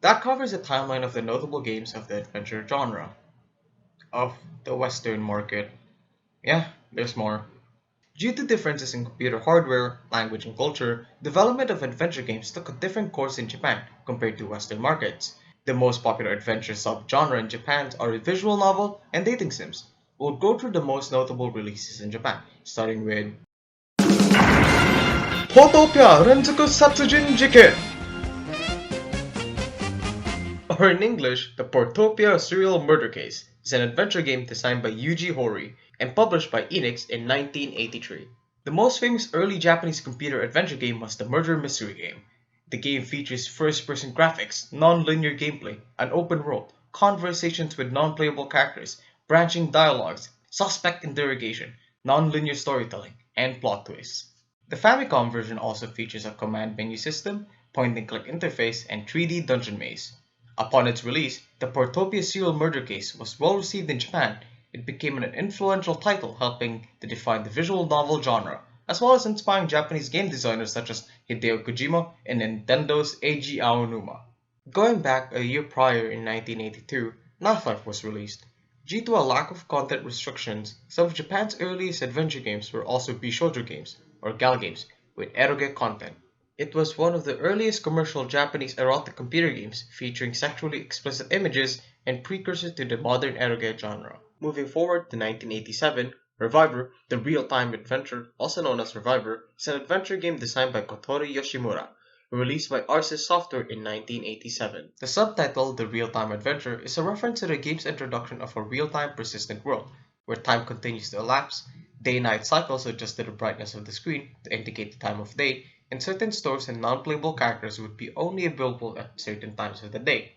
That covers a timeline of the notable games of the adventure genre of the Western market. Yeah, there's more. Due to differences in computer hardware, language, and culture, development of adventure games took a different course in Japan compared to Western markets. The most popular adventure subgenre in Japan are visual novel and dating sims. We'll go through the most notable releases in Japan, starting with Potopia Renzoku Satsujin Jiken, or in English, the Portopia Serial Murder Case, is an adventure game designed by Yuji Horii and published by Enix in 1983. The most famous early Japanese computer adventure game was the Murder Mystery Game. The game features first-person graphics, non-linear gameplay, an open world, conversations with non-playable characters, branching dialogues, suspect interrogation, non-linear storytelling, and plot twists. The Famicom version also features a command menu system, point-and-click interface, and 3D dungeon maze. Upon its release, the Portopia Serial Murder Case was well received in Japan. It became an influential title helping to define the visual novel genre, as well as inspiring Japanese game designers such as Hideo Kojima and Nintendo's Eiji Aonuma. Going back a year prior in 1982, Knife was released. Due to a lack of content restrictions, some of Japan's earliest adventure games were also Bishoujo games, or gal games, with eroge content. It was one of the earliest commercial Japanese erotic computer games featuring sexually explicit images and precursor to the modern eroge genre. Moving forward to 1987, Reviver, the real-time adventure, also known as Reviver, is an adventure game designed by Kotori Yoshimura, released by Arsys Software in 1987. The subtitle, The Real-Time Adventure, is a reference to the game's introduction of a real-time persistent world, where time continues to elapse, day-night cycles adjust to the brightness of the screen to indicate the time of day, and certain stores and non-playable characters would be only available at certain times of the day.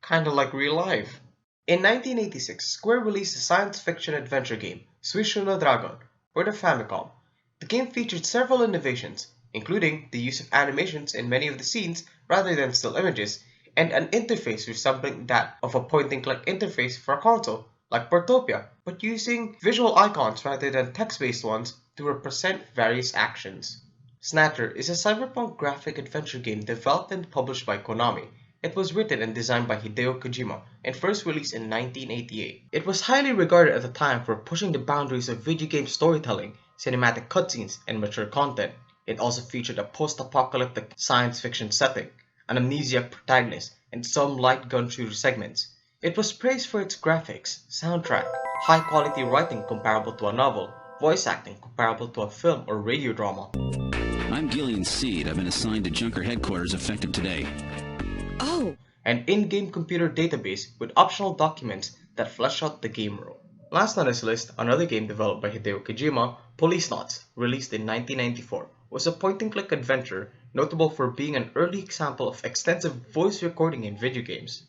Kinda like real life. In 1986, Square released a science fiction adventure game, Suishou no Dragon, for the Famicom. The game featured several innovations, including the use of animations in many of the scenes rather than still images, and an interface resembling that of a point-and-click interface for a console, like Portopia, but using visual icons rather than text-based ones to represent various actions. Snatcher is a cyberpunk graphic adventure game developed and published by Konami. It was written and designed by Hideo Kojima and first released in 1988. It was highly regarded at the time for pushing the boundaries of video game storytelling, cinematic cutscenes, and mature content. It also featured a post-apocalyptic science fiction setting, an amnesiac protagonist, and some light gun shooter segments. It was praised for its graphics, soundtrack, high-quality writing comparable to a novel, voice acting comparable to a film or radio drama. I'm Gillian Seed. I've been assigned to Junker headquarters effective today. Oh, An in-game computer database with optional documents that flesh out the game world. Last on this list, another game developed by Hideo Kojima, Policenauts, released in 1994, was a point-and-click adventure notable for being an early example of extensive voice recording in video games.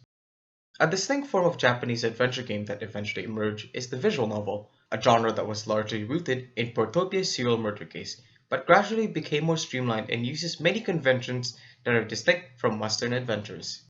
A distinct form of Japanese adventure game that eventually emerged is the visual novel, a genre that was largely rooted in Portopia's serial murder case, but gradually became more streamlined and uses many conventions that are distinct from Western adventures.